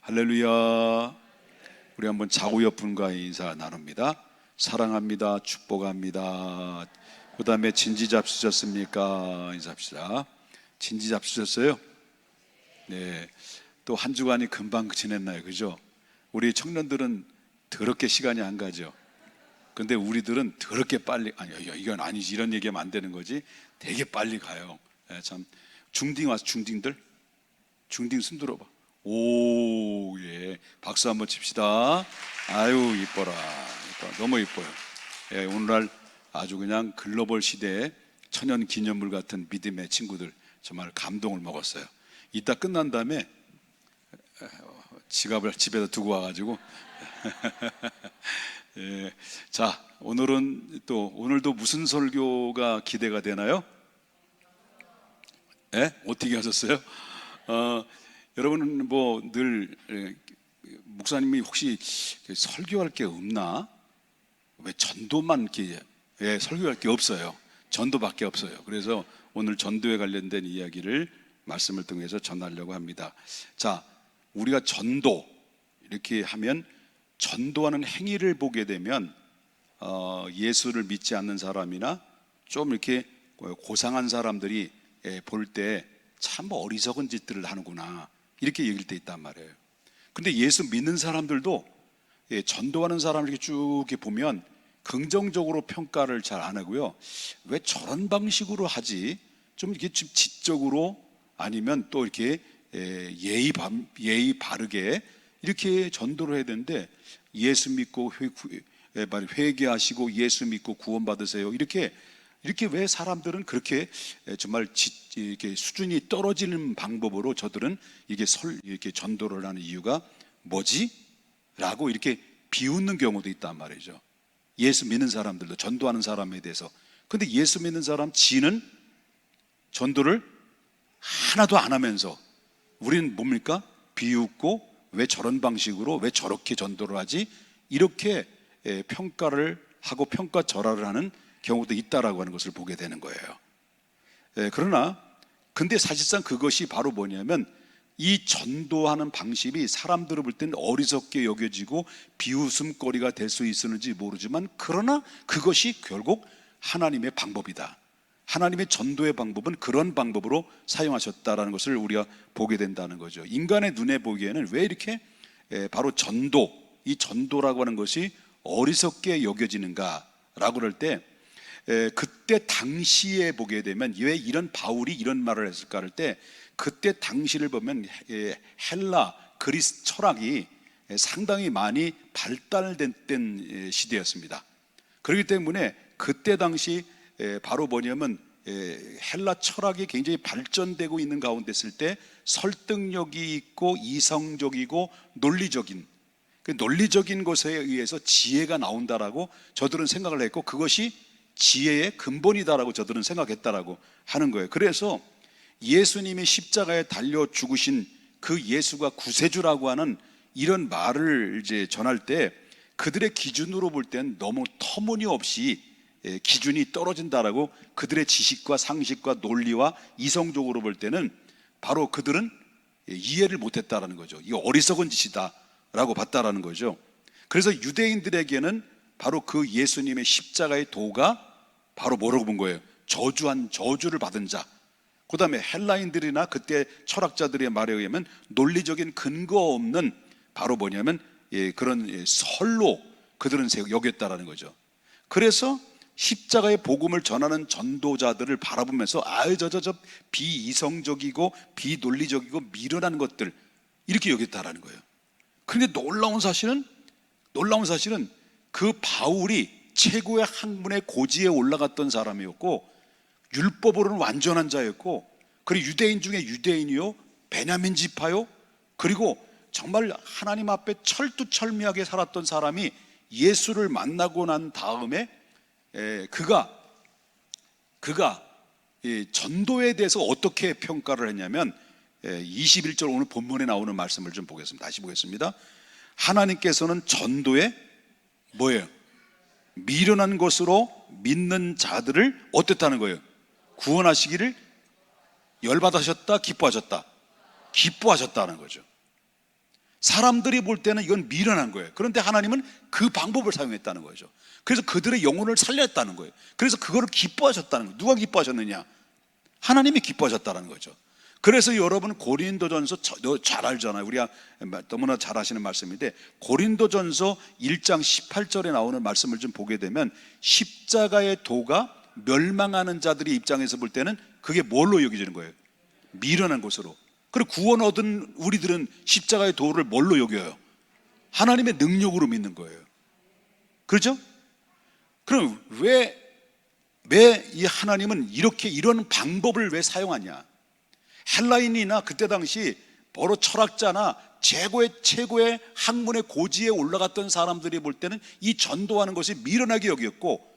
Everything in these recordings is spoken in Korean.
할렐루야. 우리 한번 좌우옆분과 인사 나눕니다. 사랑합니다. 축복합니다. 그 다음에 진지 잡수셨습니까? 인사합시다. 진지 잡수셨어요? 네. 또 한 주간이 금방 지냈나요? 그죠? 우리 청년들은 더럽게 시간이 안 가죠. 근데 우리들은 더럽게 빨리, 아니, 이건 아니지. 이런 얘기하면 안 되는 거지. 되게 빨리 가요. 네, 참. 중딩 와서 중딩들? 중딩 손 들어봐. 오, 예. 박수 한번 칩시다. 아유, 이뻐라. 이뻐. 너무 이뻐요. 예, 오늘날 아주 그냥 글로벌 시대의 천연 기념물 같은 믿음의 친구들, 정말 감동을 먹었어요. 이따 끝난 다음에 지갑을 집에다 두고 와가지고 예. 자, 오늘도 무슨 설교가 기대가 되나요? 예? 어떻게 하셨어요? 여러분은 뭐 늘 목사님이 혹시 설교할 게 없나? 왜 전도만 이렇게 설교할 게 없어요. 전도밖에 없어요. 그래서 오늘 전도에 관련된 이야기를 말씀을 통해서 전하려고 합니다. 자, 우리가 전도 이렇게 하면 전도하는 행위를 보게 되면 예수를 믿지 않는 사람이나 좀 이렇게 고상한 사람들이 볼 때 참 어리석은 짓들을 하는구나 이렇게 얘기할 때 있단 말이에요. 근데 예수 믿는 사람들도 전도하는 사람을 이렇게 쭉 이렇게 보면 긍정적으로 평가를 잘 안 하고요. 왜 저런 방식으로 하지? 좀 이렇게 좀 지적으로 아니면 또 이렇게 예의 바르게 이렇게 전도를 해야 되는데 예수 믿고 회개하시고 예수 믿고 구원받으세요. 이렇게 왜 사람들은 그렇게 정말 이렇게 수준이 떨어지는 방법으로 저들은 이렇게 전도를 하는 이유가 뭐지? 라고 이렇게 비웃는 경우도 있단 말이죠. 예수 믿는 사람들도 전도하는 사람에 대해서. 근데 예수 믿는 사람 지는 전도를 하나도 안 하면서 우리는 뭡니까? 비웃고 왜 저런 방식으로 왜 저렇게 전도를 하지? 이렇게 평가를 하고 평가절하를 하는 경우도 있다라고 하는 것을 보게 되는 거예요. 그러나 근데 사실상 그것이 바로 뭐냐면 이 전도하는 방식이 사람들을 볼 때는 어리석게 여겨지고 비웃음거리가 될 수 있었는지 모르지만 그러나 그것이 결국 하나님의 방법이다. 하나님의 전도의 방법은 그런 방법으로 사용하셨다라는 것을 우리가 보게 된다는 거죠. 인간의 눈에 보기에는 왜 이렇게 바로 이 전도라고 하는 것이 어리석게 여겨지는가라고 그럴 때 그때 당시에 보게 되면 왜 이런 바울이 이런 말을 했을까 할 때 그때 당시를 보면 헬라 그리스 철학이 상당히 많이 발달된 시대였습니다. 그렇기 때문에 그때 당시 바로 뭐냐면 헬라 철학이 굉장히 발전되고 있는 가운데 있을 때 설득력이 있고 이성적이고 논리적인 논리적인 것에 의해서 지혜가 나온다라고 저들은 생각을 했고 그것이 지혜의 근본이다라고 저들은 생각했다라고 하는 거예요. 그래서 예수님이 십자가에 달려 죽으신 그 예수가 구세주라고 하는 이런 말을 이제 전할 때 그들의 기준으로 볼 땐 너무 터무니없이 기준이 떨어진다라고 그들의 지식과 상식과 논리와 이성적으로 볼 때는 바로 그들은 이해를 못했다라는 거죠. 이거 어리석은 짓이다라고 봤다라는 거죠. 그래서 유대인들에게는 바로 그 예수님의 십자가의 도가 바로 뭐라고 본 거예요? 저주를 받은 자. 그 다음에 헬라인들이나 그때 철학자들의 말에 의하면 논리적인 근거 없는 바로 뭐냐면 그런 설로 그들은 여겼다라는 거죠. 그래서 십자가의 복음을 전하는 전도자들을 바라보면서 저 비이성적이고 비논리적이고 미련한 것들 이렇게 여겼다라는 거예요. 그런데 놀라운 사실은 그 바울이 최고의 학문의 고지에 올라갔던 사람이었고 율법으로는 완전한 자였고 그리고 유대인 중에 유대인이요 베냐민 지파요 그리고 정말 하나님 앞에 철두철미하게 살았던 사람이 예수를 만나고 난 다음에 그가 전도에 대해서 어떻게 평가를 했냐면 21절 오늘 본문에 나오는 말씀을 좀 보겠습니다. 다시 보겠습니다. 하나님께서는 전도에 뭐예요? 미련한 것으로 믿는 자들을 어땠다는 거예요? 구원하시기를 열받으셨다, 기뻐하셨다? 기뻐하셨다는 거죠. 사람들이 볼 때는 이건 미련한 거예요. 그런데 하나님은 그 방법을 사용했다는 거죠. 그래서 그들의 영혼을 살렸다는 거예요. 그래서 그거를 기뻐하셨다는 거예요. 누가 기뻐하셨느냐? 하나님이 기뻐하셨다는 거죠. 그래서 여러분 고린도전서 잘 알잖아요. 우리가 너무나 잘 아시는 말씀인데 고린도전서 1장 18절에 나오는 말씀을 좀 보게 되면 십자가의 도가 멸망하는 자들의 입장에서 볼 때는 그게 뭘로 여겨지는 거예요? 미련한 것으로. 그리고 구원 얻은 우리들은 십자가의 도를 뭘로 여겨요? 하나님의 능력으로 믿는 거예요. 그렇죠? 그럼 왜 이 하나님은 이런 방법을 왜 사용하냐? 헬라인이나 그때 당시 바로 철학자나 최고의 학문의 고지에 올라갔던 사람들이 볼 때는 이 전도하는 것이 미련하게 여겼고,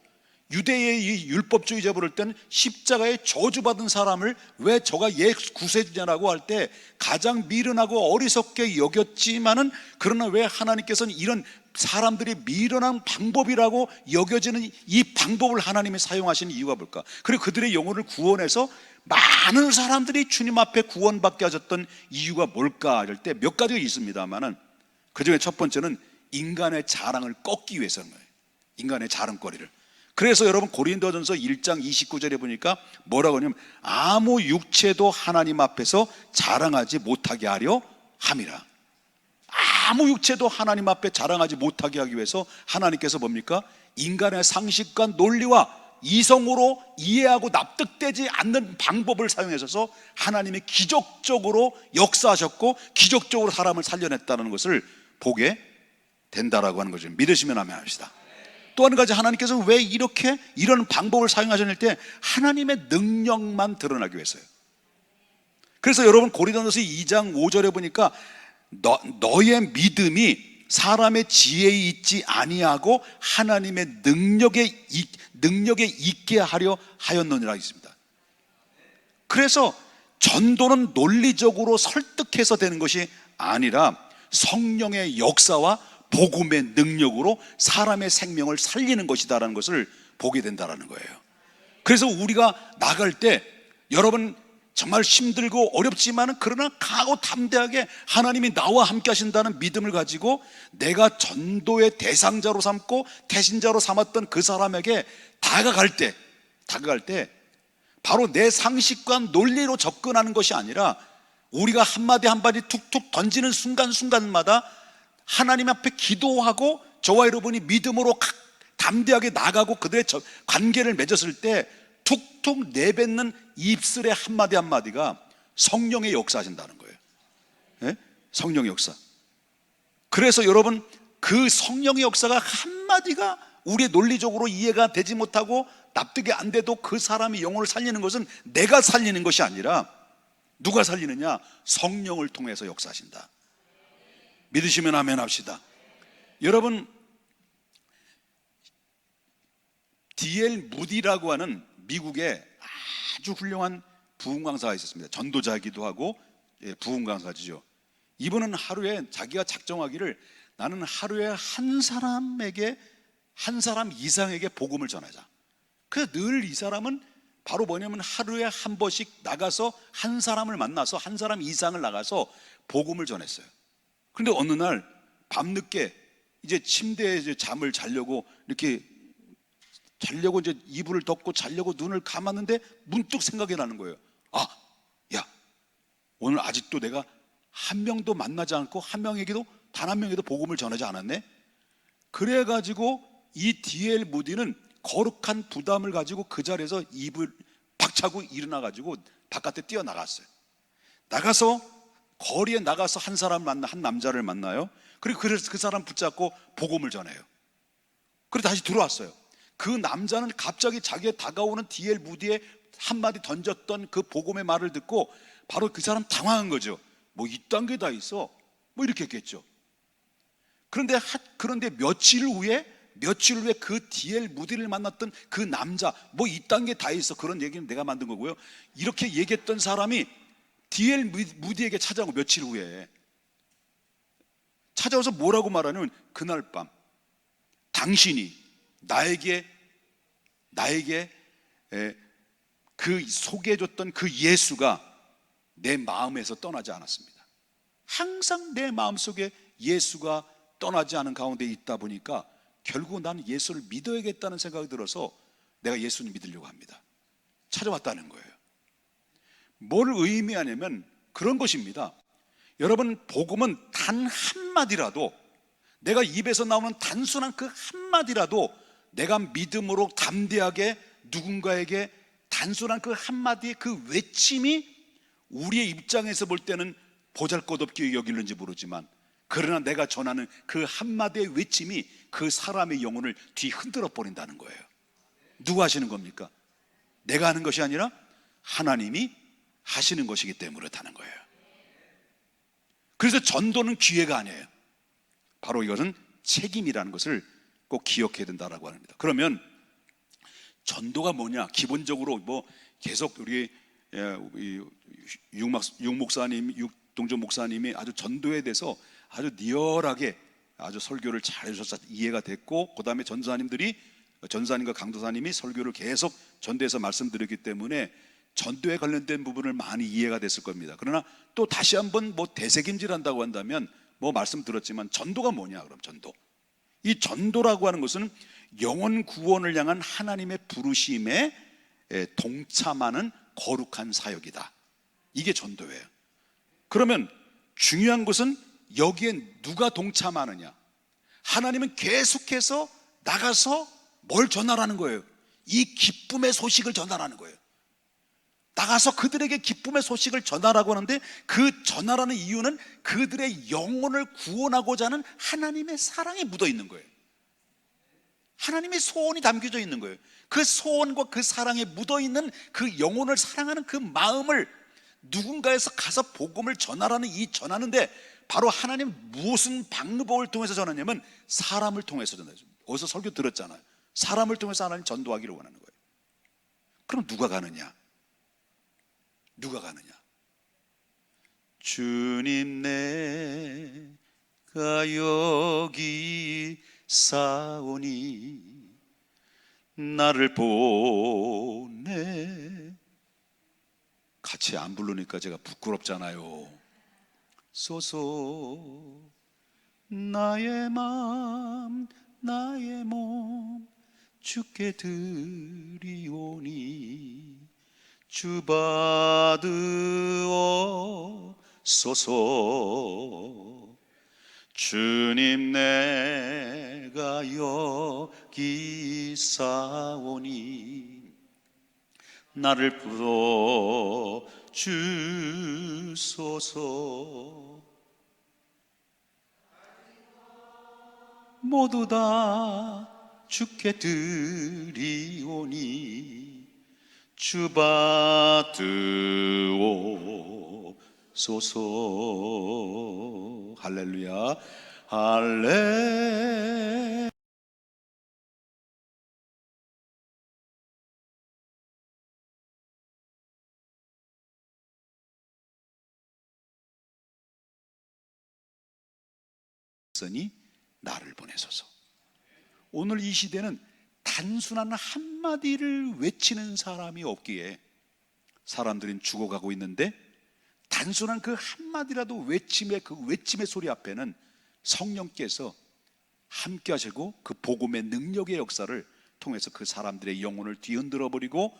유대의 이 율법주의자 부를 때는 십자가에 저주받은 사람을 왜 저가 구세주냐라고 할 때 가장 미련하고 어리석게 여겼지만은, 그러나 왜 하나님께서는 이런 사람들이 미련한 방법이라고 여겨지는 이 방법을 하나님이 사용하시는 이유가 뭘까? 그리고 그들의 영혼을 구원해서 많은 사람들이 주님 앞에 구원받게 하셨던 이유가 뭘까? 이럴 때 몇 가지가 있습니다만은 그 중에 첫 번째는 인간의 자랑을 꺾기 위해서인 거예요. 인간의 자랑거리를. 그래서 여러분 고린도전서 1장 29절에 보니까 뭐라고 하냐면 아무 육체도 하나님 앞에서 자랑하지 못하게 하려 함이라. 아무 육체도 하나님 앞에 자랑하지 못하게 하기 위해서 하나님께서 뭡니까? 인간의 상식과 논리와 이성으로 이해하고 납득되지 않는 방법을 사용해서 하나님이 기적적으로 역사하셨고 기적적으로 사람을 살려냈다는 것을 보게 된다라고 하는 거죠. 믿으시면 아멘 합시다. 또 한 가지, 하나님께서 왜 이런 방법을 사용하셨을 때 하나님의 능력만 드러나기 위해서요. 그래서 여러분 고린도전서 2장 5절에 보니까 너의 믿음이 사람의 지혜에 있지 아니하고 하나님의 능력에 있게 하려 하였느니라 있습니다. 그래서 전도는 논리적으로 설득해서 되는 것이 아니라 성령의 역사와 복음의 능력으로 사람의 생명을 살리는 것이다라는 것을 보게 된다라는 거예요. 그래서 우리가 나갈 때 여러분 정말 힘들고 어렵지만 그러나 강하고 담대하게 하나님이 나와 함께 하신다는 믿음을 가지고 내가 전도의 대상자로 삼고 대신자로 삼았던 그 사람에게 다가갈 때 바로 내 상식과 논리로 접근하는 것이 아니라 우리가 한마디 한마디 툭툭 던지는 순간순간마다 하나님 앞에 기도하고 저와 여러분이 믿음으로 담대하게 나가고 그들의 관계를 맺었을 때 툭툭 내뱉는 입술의 한마디 한마디가 성령의 역사하신다는 거예요. 네? 성령의 역사. 그래서 여러분 그 성령의 역사가 한마디가 우리의 논리적으로 이해가 되지 못하고 납득이 안 돼도 그 사람이 영혼을 살리는 것은 내가 살리는 것이 아니라 누가 살리느냐? 성령을 통해서 역사하신다. 믿으시면 아멘 합시다. 여러분 D.L. 무디라고 하는 미국의 아주 훌륭한 부흥 강사가 있었습니다. 전도자이기도 하고 부흥 강사지죠. 이분은 하루에 자기가 작정하기를 나는 하루에 한 사람 이상에게 복음을 전하자. 그래서 늘 이 사람은 바로 뭐냐면 하루에 한 번씩 나가서 한 사람을 만나서 한 사람 이상을 나가서 복음을 전했어요. 그런데 어느 날 밤늦게 이제 침대에 잠을 자려고 이제 이불을 덮고 자려고 눈을 감았는데 문득 생각이 나는 거예요. 야, 오늘 아직도 내가 한 명도 만나지 않고 단 한 명에도 복음을 전하지 않았네. 그래가지고 이 D.L. 무디는 거룩한 부담을 가지고 그 자리에서 이불 박차고 일어나가지고 바깥에 뛰어나갔어요. 나가서 거리에 나가서 한 남자를 만나요. 그리고 그 사람 붙잡고 복음을 전해요. 그리고 다시 들어왔어요. 그 남자는 갑자기 자기의 다가오는 D.L. 무디의 한마디 던졌던 그 복음의 말을 듣고 바로 그 사람 당황한 거죠. 뭐 이딴 게 다 있어? 뭐 이렇게 했겠죠. 그런데 며칠 후에 그 D.L. 무디를 만났던 그 남자, 뭐 이딴 게 다 있어, 그런 얘기는 내가 만든 거고요. 이렇게 얘기했던 사람이 D.L. 무디에게 찾아오고 며칠 후에 찾아와서 뭐라고 말하냐면 그날 밤 당신이 나에게 그 소개해줬던 그 예수가 내 마음에서 떠나지 않았습니다. 항상 내 마음속에 예수가 떠나지 않은 가운데 있다 보니까 결국 난 예수를 믿어야겠다는 생각이 들어서 내가 예수를 믿으려고 합니다. 찾아왔다는 거예요. 뭘 의미하냐면 그런 것입니다. 여러분, 복음은 단 한마디라도, 내가 입에서 나오는 단순한 그 한마디라도 내가 믿음으로 담대하게 누군가에게 단순한 그 한마디의 그 외침이 우리의 입장에서 볼 때는 보잘것없게 여기는지 모르지만, 그러나 내가 전하는 그 한마디의 외침이 그 사람의 영혼을 뒤흔들어 버린다는 거예요. 누가 하시는 겁니까? 내가 하는 것이 아니라 하나님이 하시는 것이기 때문에 그렇다는 거예요. 그래서 전도는 기회가 아니에요. 바로 이것은 책임이라는 것을 꼭 기억해야 된다라고 합니다. 그러면 전도가 뭐냐? 기본적으로 뭐 계속 우리 육 목사님, 육동조 목사님이 아주 전도에 대해서 아주 리얼하게 아주 설교를 잘 해주셔서 이해가 됐고, 그 다음에 전사님과 강도사님이 설교를 계속 전도해서 말씀드렸기 때문에 전도에 관련된 부분을 많이 이해가 됐을 겁니다. 그러나 또 다시 한번 뭐 되새김질한다고 한다면, 뭐 말씀 들었지만 전도가 뭐냐? 그럼 전도, 이 전도라고 하는 것은 영혼 구원을 향한 하나님의 부르심에 동참하는 거룩한 사역이다. 이게 전도예요. 그러면 중요한 것은 여기에 누가 동참하느냐? 하나님은 계속해서 나가서 뭘 전하라는 거예요? 이 기쁨의 소식을 전하라는 거예요. 나가서 그들에게 기쁨의 소식을 전하라고 하는데, 그 전하라는 이유는 그들의 영혼을 구원하고자 하는 하나님의 사랑이 묻어 있는 거예요. 하나님의 소원이 담겨져 있는 거예요. 그 소원과 그 사랑에 묻어 있는 그 영혼을 사랑하는 그 마음을 누군가에서 가서 복음을 전하라는, 이 전하는데 바로 하나님 무슨 방법을 통해서 전하냐면 사람을 통해서 전하죠. 어디서 설교 들었잖아요. 사람을 통해서 하나님 전도하기를 원하는 거예요. 그럼 누가 가느냐? 누가 가느냐? 주님, 내가 여기 사오니 나를 보내. 같이 안 부르니까 제가 부끄럽잖아요. 소서 나의 마음 나의 몸 주께 드리오니 주 받으옵소서. 주님, 내가 여기 사오니 나를 불러 주소서. 모두 다 주께 드리오니 주 받으옵소서. 할렐루야, 할렐루야. 나를 보내소서. 오늘 이 시대는 단순한 한마디를 외치는 사람이 없기에 사람들은 죽어가고 있는데, 단순한 그 한마디라도 외침의 그 외침의 소리 앞에는 성령께서 함께 하시고 그 복음의 능력의 역사를 통해서 그 사람들의 영혼을 뒤흔들어 버리고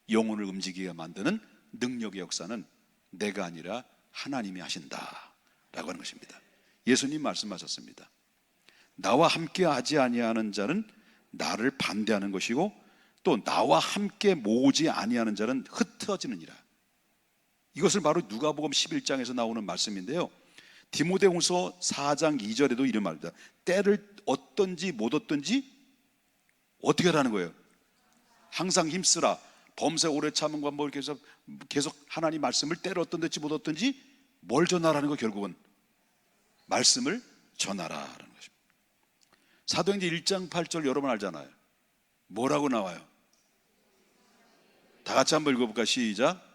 영혼을 움직이게 만드는 능력의 역사는 내가 아니라 하나님이 하신다 라고 하는 것입니다. 예수님 말씀하셨습니다. 나와 함께 하지 아니하는 자는 나를 반대하는 것이고 또 나와 함께 모으지 아니하는 자는 흩어지느니라. 이것을 바로 누가복음 11장에서 나오는 말씀인데요, 디모데후서 4장 2절에도 이런 말입니다. 때를 얻든지 못 얻든지 어떻게 하라는 거예요? 항상 힘쓰라. 범사 오래 참음과 뭐 이렇게 해서 계속 하나님 말씀을 때를 얻든지 못 얻든지 뭘 전하라는 거? 결국은 말씀을 전하라라는 것입니다. 사도행전 1장 8절 여러분 알잖아요. 뭐라고 나와요? 다 같이 한번 읽어볼까? 시작.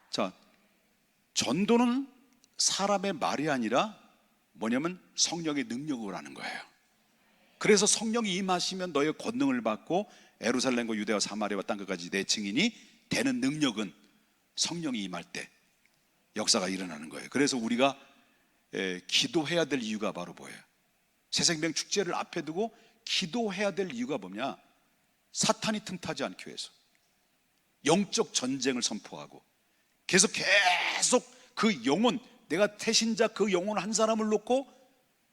자, 전도는 사람의 말이 아니라 뭐냐면 성령의 능력으로 하는 거예요. 그래서 성령이 임하시면 너의 권능을 받고 예루살렘과 유대와 사마리아와 땅 끝까지 내 증인이 되는 능력은 성령이 임할 때 역사가 일어나는 거예요. 그래서 우리가 기도해야 될 이유가 바로 뭐예요? 새생명 축제를 앞에 두고 기도해야 될 이유가 뭐냐? 사탄이 틈타지 않기 위해서 영적 전쟁을 선포하고 계속 그 영혼, 내가 태신자 그 영혼 한 사람을 놓고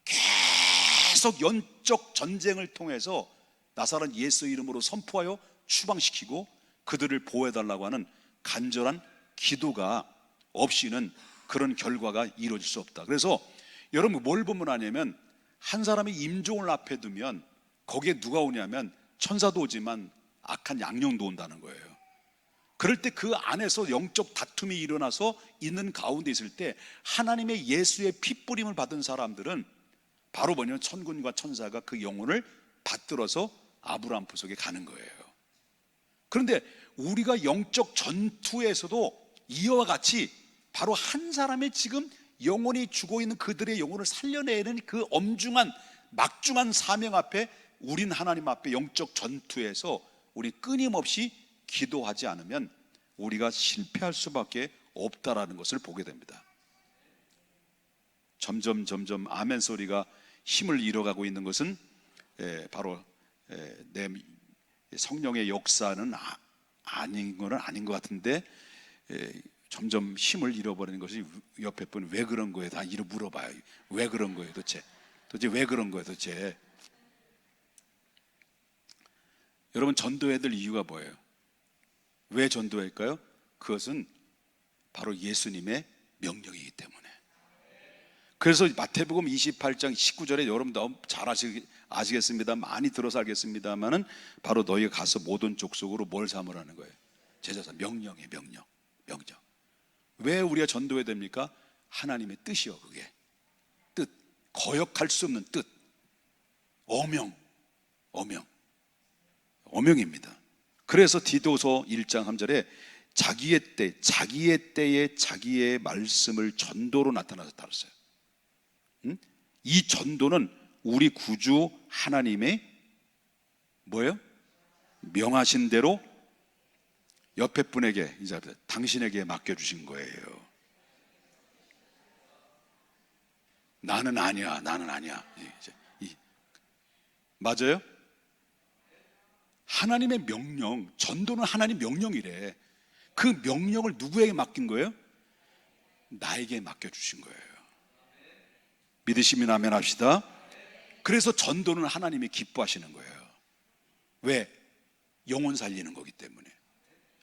계속 영적 전쟁을 통해서 나사렛 예수 이름으로 선포하여 추방시키고 그들을 보호해달라고 하는 간절한 기도가 없이는 그런 결과가 이루어질 수 없다. 그래서 여러분 뭘 보면 아냐면 한 사람이 임종을 앞에 두면 거기에 누가 오냐면 천사도 오지만 악한 양령도 온다는 거예요. 그럴 때 그 안에서 영적 다툼이 일어나서 있는 가운데 있을 때 하나님의 예수의 핏부림을 받은 사람들은 바로 뭐냐면 천군과 천사가 그 영혼을 받들어서 아브라함 부속에 가는 거예요. 그런데 우리가 영적 전투에서도 이와 같이 바로 한 사람의 지금 영혼이 죽어 있는 그들의 영혼을 살려내는 그 엄중한 막중한 사명 앞에 우린 하나님 앞에 영적 전투에서 우리 끊임없이 기도하지 않으면 우리가 실패할 수밖에 없다라는 것을 보게 됩니다. 점점 아멘 소리가 힘을 잃어가고 있는 것은 바로 내 성령의 역사는 아닌 건 아닌 것 같은데 점점 힘을 잃어버리는 것이 옆에 분 왜 그런 거예요? 다 이러 물어봐요. 왜 그런 거예요? 도대체 왜 그런 거예요? 도대체 여러분 전도해야 될 이유가 뭐예요? 왜 전도할까요? 그것은 바로 예수님의 명령이기 때문에. 그래서 마태복음 28장 19절에 여러분 너무 잘 아시겠습니다. 많이 들어서 알겠습니다만은 바로 너희가 가서 모든 족속으로 뭘 삼으라는 거예요? 제자사 명령이에요. 명령. 왜 우리가 전도해야 됩니까? 하나님의 뜻이요. 그게 뜻, 거역할 수 없는 뜻, 어명입니다. 그래서 디도서 1장 3절에 자기의 때에 자기의 말씀을 전도로 나타나셨다 그랬어요. 이 전도는 우리 구주 하나님의 뭐예요? 명하신 대로 옆에 분에게 이제 당신에게 맡겨주신 거예요. 나는 아니야. 맞아요? 하나님의 명령, 전도는 하나님 명령이래. 그 명령을 누구에게 맡긴 거예요? 나에게 맡겨주신 거예요. 믿으시면 아멘 합시다. 그래서 전도는 하나님이 기뻐하시는 거예요. 왜? 영혼 살리는 거기 때문에.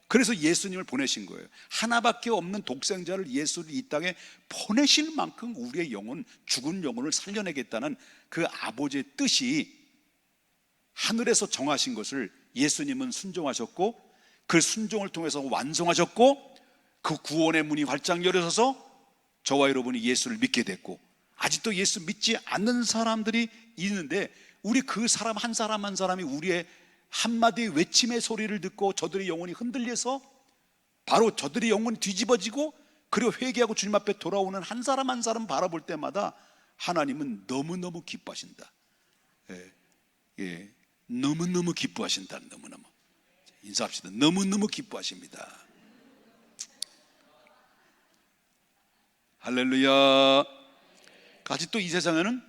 그래서 예수님을 보내신 거예요. 하나밖에 없는 독생자를 예수를 이 땅에 보내실 만큼 우리의 영혼, 죽은 영혼을 살려내겠다는 그 아버지의 뜻이 하늘에서 정하신 것을 예수님은 순종하셨고 그 순종을 통해서 완성하셨고 그 구원의 문이 활짝 열려서서 저와 여러분이 예수를 믿게 됐고 아직도 예수 믿지 않는 사람들이 있는데 우리 그 사람 한 사람이 우리의 한마디 외침의 소리를 듣고 저들의 영혼이 흔들려서 바로 저들의 영혼이 뒤집어지고 그리고 회개하고 주님 앞에 돌아오는 한 사람 한 사람 바라볼 때마다 하나님은 너무너무 기뻐하신다. 너무너무 기뻐하신다. 너무너무 인사합시다. 너무너무 기뻐하십니다. 할렐루야. 아직도 이 세상에는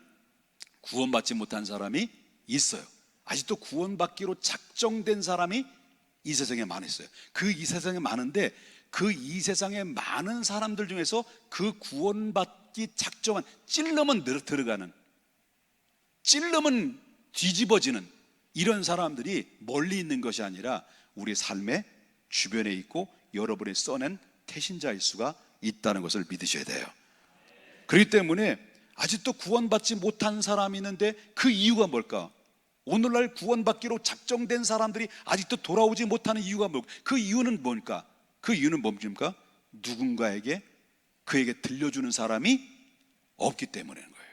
구원받지 못한 사람이 있어요. 아직도 구원받기로 작정된 사람이 이 세상에 많이 있어요. 그 이 세상에 많은데 그 이 세상에 많은 사람들 중에서 그 구원받기 작정한 찔러면 들어가는, 찔러면 뒤집어지는 이런 사람들이 멀리 있는 것이 아니라 우리 삶의 주변에 있고 여러분이 써낸 태신자일 수가 있다는 것을 믿으셔야 돼요. 그렇기 때문에 아직도 구원받지 못한 사람이 있는데 그 이유가 뭘까? 오늘날 구원받기로 작정된 사람들이 아직도 돌아오지 못하는 이유가 뭘까? 그 이유는 뭘까? 그 이유는 뭡니까? 누군가에게 그에게 들려주는 사람이 없기 때문인 거예요.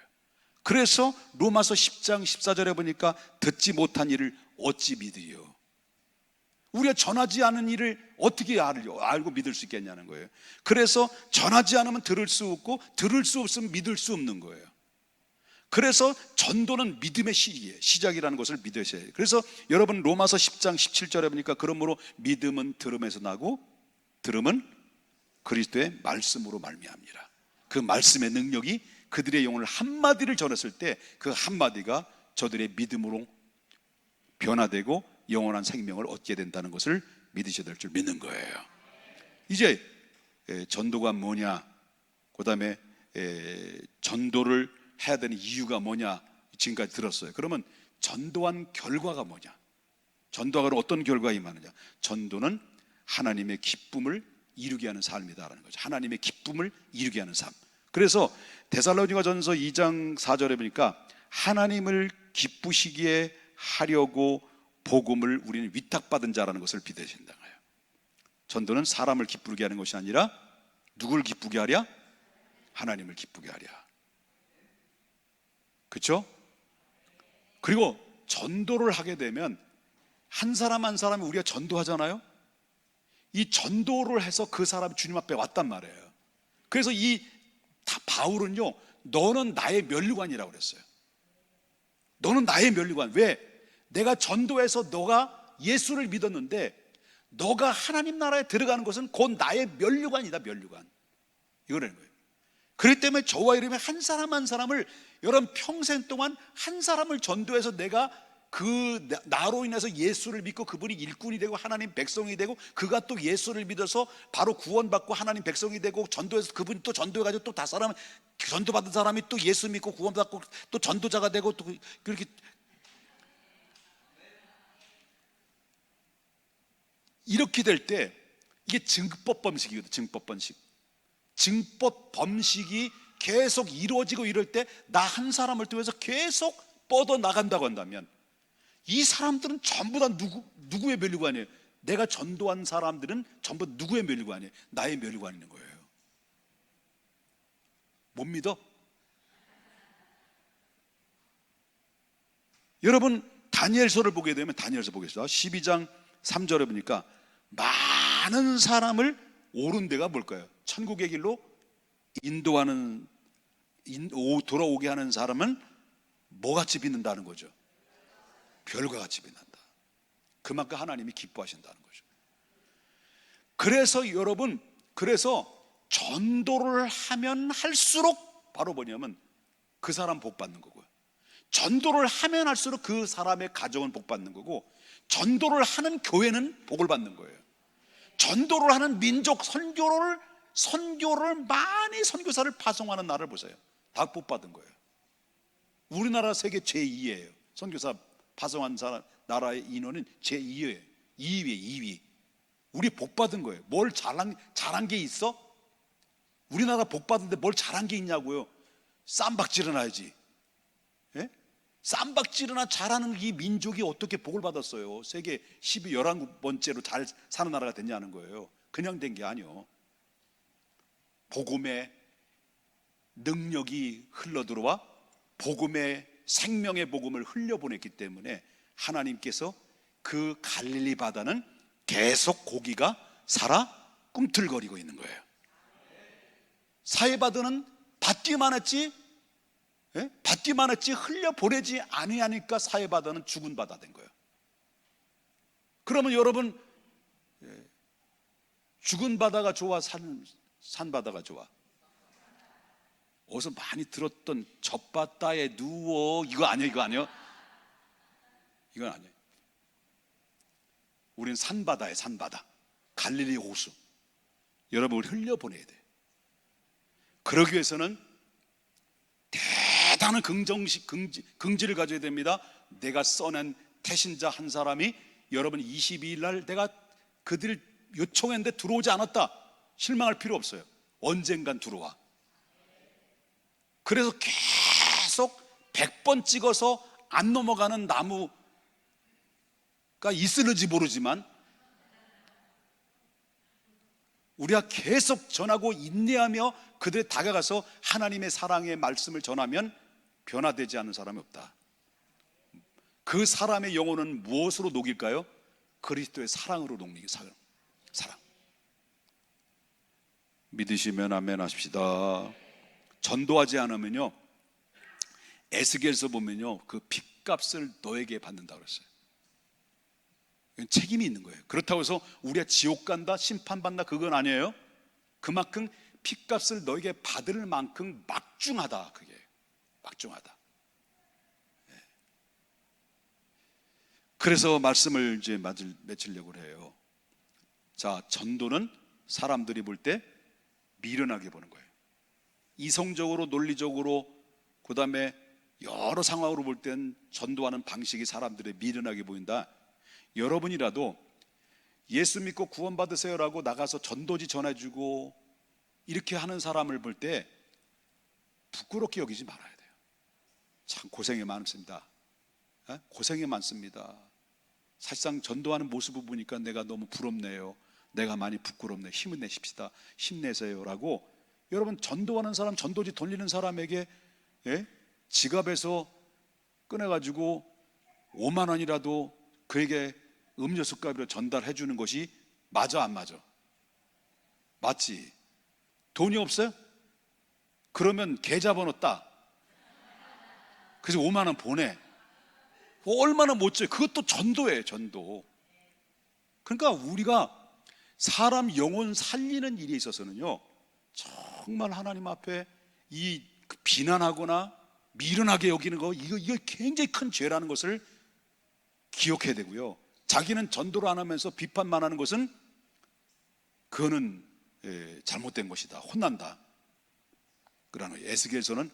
그래서 로마서 10장 14절에 보니까 듣지 못한 일을 어찌 믿으리요? 우리가 전하지 않은 일을 어떻게 알고 믿을 수 있겠냐는 거예요. 그래서 전하지 않으면 들을 수 없고 들을 수 없으면 믿을 수 없는 거예요. 그래서 전도는 믿음의 시작이라는 것을 믿으셔야 해요. 그래서 여러분 로마서 10장 17절에 보니까 그러므로 믿음은 들음에서 나고 들음은 그리스도의 말씀으로 말미암니라. 그 말씀의 능력이 그들의 영혼을 한마디를 전했을 때 그 한마디가 저들의 믿음으로 변화되고 영원한 생명을 얻게 된다는 것을 믿으셔야 될 줄 믿는 거예요. 이제 전도가 뭐냐, 그 다음에 전도를 해야 되는 이유가 뭐냐 지금까지 들었어요. 그러면 전도한 결과가 뭐냐, 전도하고 어떤 결과가 임하느냐. 전도는 하나님의 기쁨을 이루게 하는 삶이다라는 거죠. 하나님의 기쁨을 이루게 하는 삶. 그래서 데살로니가전서 2장 4절에 보니까 하나님을 기쁘시게 하려고 복음을 우리는 위탁받은 자라는 것을 비대신다는 거예요. 전도는 사람을 기쁘게 하는 것이 아니라 누구를 기쁘게 하랴? 하나님을 기쁘게 하랴. 그렇죠? 그리고 전도를 하게 되면 한 사람 한 사람이 우리가 전도하잖아요. 이 전도를 해서 그 사람이 주님 앞에 왔단 말이에요. 그래서 이 바울은요, 너는 나의 면류관이라고 그랬어요. 너는 나의 면류관. 왜? 내가 전도해서 너가 예수를 믿었는데 너가 하나님 나라에 들어가는 것은 곧 나의 면류관이다. 면류관. 이거라는 거예요. 그렇기 때문에 저와 여러분이 한 사람 한 사람을, 여러분 평생 동안 한 사람을 전도해서 내가 그 나로 인해서 예수를 믿고 그분이 일꾼이 되고 하나님 백성이 되고 그가 또 예수를 믿어서 바로 구원받고 하나님 백성이 되고 전도해서 그분이 또 전도해가지고 또 다른 사람, 전도받은 사람이 또 예수 믿고 구원받고 또 전도자가 되고 또 그렇게, 이렇게 될 때 이게 증법 범식이거든. 증법 범식. 증법 범식이 계속 이루어지고 이럴 때 나 한 사람을 통해서 계속 뻗어 나간다고 한다면 이 사람들은 전부 다 누구의 면류관이에요? 내가 전도한 사람들은 전부 누구의 면류관이에요? 나의 면류관인 거예요. 못 믿어? 여러분 다니엘서를 보게 되면, 다니엘서 보겠습니다. 12장 3절에 보니까 많은 사람을 옳은 데가 뭘까요? 천국의 길로 인도하는, 돌아오게 하는 사람은 뭐같이 빛는다는 거죠? 별과 같이 빛난다. 그만큼 하나님이 기뻐하신다는 거죠. 그래서 여러분, 그래서 전도를 하면 할수록 바로 뭐냐면 그 사람 복 받는 거고요. 전도를 하면 할수록 그 사람의 가정은 복 받는 거고, 전도를 하는 교회는 복을 받는 거예요. 전도를 하는 민족, 선교를 많이 선교사를 파송하는 나라를 보세요. 다 복 받은 거예요. 우리나라 세계 제2예요. 선교사 파송한 나라의 인원은 제2예요. 2위. 우리 복 받은 거예요. 뭘 잘한 게 있어? 우리나라 복 받은데 뭘 잘한 게 있냐고요? 쌈박질은 예? 쌈박질이나 잘하는 이 민족이 어떻게 복을 받았어요? 세계 11번째로 잘 사는 나라가 됐냐는 거예요. 그냥 된 게 아니요. 복음의 능력이 흘러들어와 복음의 생명의 복음을 흘려보냈기 때문에 하나님께서 그 갈릴리 바다는 계속 고기가 살아 꿈틀거리고 있는 거예요. 사해바다는 받기만 했지, 받기만 했지 흘려보내지 아니하니까 사해바다는 죽은 바다 된 거예요. 그러면 여러분, 죽은 바다가 좋아, 산 바다가 좋아? 어디서 많이 들었던 젖바다에 누워, 이거 아니에요? 이건 아니에요. 우리는 산바다에 산바다, 갈릴리 호수. 여러분, 우리 흘려보내야 돼. 그러기 위해서는 대단한 긍지를 가져야 됩니다. 내가 써낸 태신자 한 사람이 여러분 22일 날 내가 그들 요청했는데 들어오지 않았다, 실망할 필요 없어요. 언젠간 들어와. 그래서 계속 100번 찍어서 안 넘어가는 나무가 있을지 모르지만 우리가 계속 전하고 인내하며 그들에 다가가서 하나님의 사랑의 말씀을 전하면 변화되지 않는 사람이 없다. 그 사람의 영혼은 무엇으로 녹일까요? 그리스도의 사랑으로 녹이기. 사랑. 믿으시면 아멘 하십시다. 전도하지 않으면요, 에스겔서 보면요, 그 핏값을 너에게 받는다고 그랬어요. 이건 책임이 있는 거예요. 그렇다고 해서 우리가 지옥 간다, 심판받는다, 그건 아니에요. 그만큼 핏값을 너에게 받을 만큼 막중하다. 그게 막중하다. 그래서 말씀을 이제 맺으려고 해요. 자, 전도는 사람들이 볼 때 미련하게 보는 거예요. 이성적으로, 논리적으로, 그 다음에 여러 상황으로 볼 땐 전도하는 방식이 사람들의 미련하게 보인다. 여러분이라도 예수 믿고 구원받으세요라고 나가서 전도지 전해주고 이렇게 하는 사람을 볼 때 부끄럽게 여기지 말아야 돼요. 참 고생이 많습니다. 고생이 많습니다. 사실상 전도하는 모습을 보니까 내가 너무 부럽네요. 내가 많이 부끄럽네요. 힘을 내십시다. 힘내세요라고 여러분, 전도하는 사람, 전도지 돌리는 사람에게 지갑에서 꺼내가지고 5만 원이라도 그에게 음료수 값으로 전달해 주는 것이 맞아, 안 맞아? 맞지? 돈이 없어요? 그러면 계좌번호 따. 그래서 5만 원 보내. 얼마나 멋져요. 그것도 전도예요, 전도. 그러니까 우리가 사람 영혼 살리는 일에 있어서는요, 정말 하나님 앞에 이 비난하거나 미련하게 여기는 거, 이거 굉장히 큰 죄라는 것을 기억해야 되고요. 자기는 전도를 안 하면서 비판만 하는 것은 그거는 잘못된 것이다. 혼난다. 그러나 에스겔서는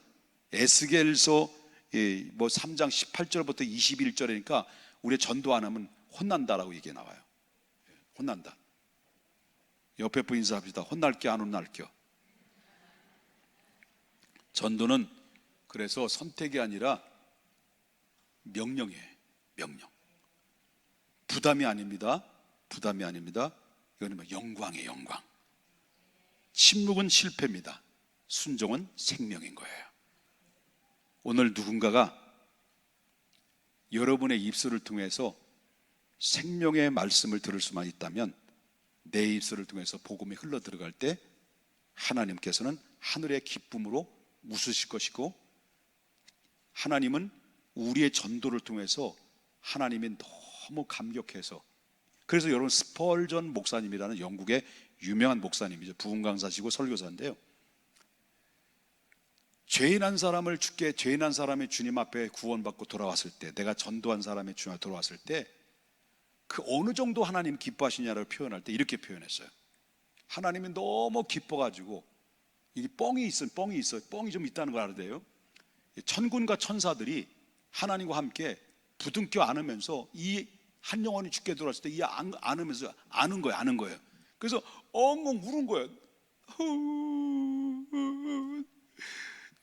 에스겔서 뭐 3장 18절부터 21절이니까 우리 전도 안 하면 혼난다라고 얘기 나와요. 혼난다. 옆에 분 인사합시다. 혼날게 안 혼날게. 전도는 그래서 선택이 아니라 명령이에요. 명령. 부담이 아닙니다. 부담이 아닙니다. 이거는 영광이에요. 영광. 침묵은 실패입니다. 순종은 생명인 거예요. 오늘 누군가가 여러분의 입술을 통해서 생명의 말씀을 들을 수만 있다면 내 입술을 통해서 복음이 흘러 들어갈 때 하나님께서는 하늘의 기쁨으로 웃으실 것이고, 하나님은 우리의 전도를 통해서 하나님이 너무 감격해서, 그래서 여러분 스펄전 목사님이라는 영국의 유명한 목사님이죠. 부흥 강사시고 설교사인데요, 죄인 한 사람을 죄인 한 사람이 주님 앞에 구원받고 돌아왔을 때, 내가 전도한 사람이 주님 앞에 돌아왔을 때 그 어느 정도 하나님 기뻐하시냐를 표현할 때 이렇게 표현했어요. 하나님이 너무 기뻐가지고, 이게 뻥이 좀 있다는 걸 알아야 돼요. 천군과 천사들이 하나님과 함께 부둥켜 안으면서 이 한 영혼이 죽게 들어왔을 때 이 안으면서 아는 거예요. 그래서 엉엉 울은 거예요.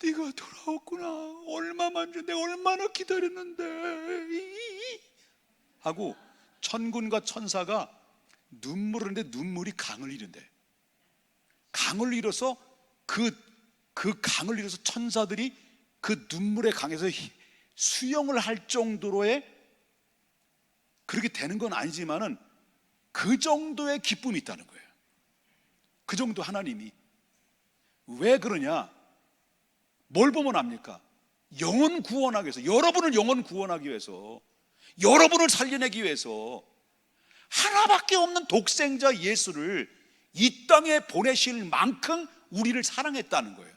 네가 돌아왔구나. 얼마만 줘. 내가 얼마나 기다렸는데 하고, 천군과 천사가 눈물을 흘리는데 눈물이 강을 이룬대. 강을 이뤄서 그 강을 이뤄서 천사들이 그 눈물의 강에서 수영을 할 정도로의, 그렇게 되는 건 아니지만은 그 정도의 기쁨이 있다는 거예요. 그 정도. 하나님이 왜 그러냐? 뭘 보면 압니까? 영혼 구원하기 위해서, 여러분을 영혼 구원하기 위해서, 여러분을 살려내기 위해서 하나밖에 없는 독생자 예수를 이 땅에 보내실 만큼 우리를 사랑했다는 거예요.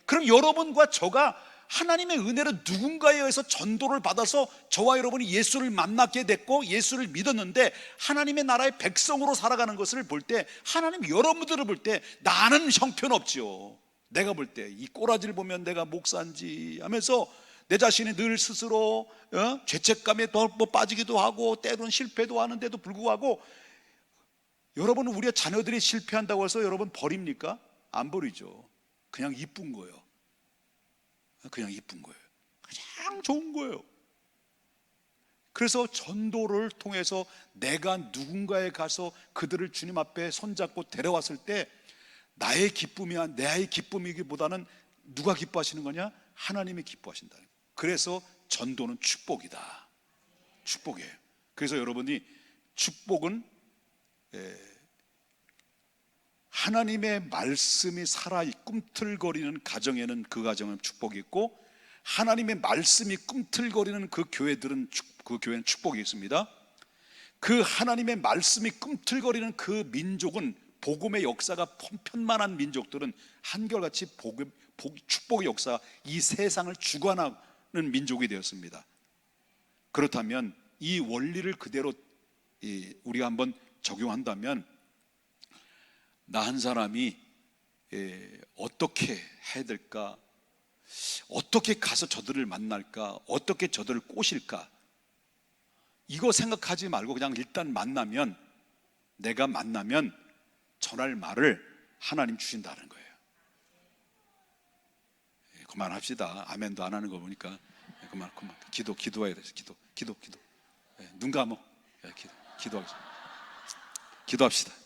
그럼 여러분과 저가 하나님의 은혜로 누군가에 의해서 전도를 받아서 저와 여러분이 예수를 만나게 됐고 예수를 믿었는데 하나님의 나라의 백성으로 살아가는 것을 볼 때, 하나님 여러분들을 볼 때 나는 형편없죠. 내가 볼 때 이 꼬라지를 보면 내가 목사인지 하면서 내 자신이 늘 스스로 죄책감에 더 빠지기도 하고 때로는 실패도 하는데도 불구하고, 여러분은 우리의 자녀들이 실패한다고 해서 여러분 버립니까? 안 버리죠. 그냥 이쁜 거예요. 그냥 이쁜 거예요. 그냥 좋은 거예요. 그래서 전도를 통해서 내가 누군가에 가서 그들을 주님 앞에 손잡고 데려왔을 때 나의 기쁨이야, 내 아이의 기쁨이기보다는 누가 기뻐하시는 거냐? 하나님이 기뻐하신다. 그래서 전도는 축복이다. 축복이에요. 그래서 여러분이 축복은 하나님의 말씀이 살아 꿈틀거리는 가정에는 그 가정은 축복이 있고, 하나님의 말씀이 꿈틀거리는 그 교회들은 그 교회는 축복이 있습니다. 그 하나님의 말씀이 꿈틀거리는 그 민족은 복음의 역사가 편만한 민족들은 한결같이 축복의 역사, 이 세상을 주관하는 민족이 되었습니다. 그렇다면 이 원리를 그대로 우리가 한번 적용한다면 나 한 사람이 어떻게 해야 될까, 어떻게 가서 저들을 만날까, 어떻게 저들을 꼬실까, 이거 생각하지 말고 그냥 일단 내가 만나면 전할 말을 하나님 주신다는 거예요. 그만합시다. 아멘도 안 하는 거 보니까. 그만. 기도해야 돼. 기도. 눈 감어. 기도하겠습니다. 기도합시다.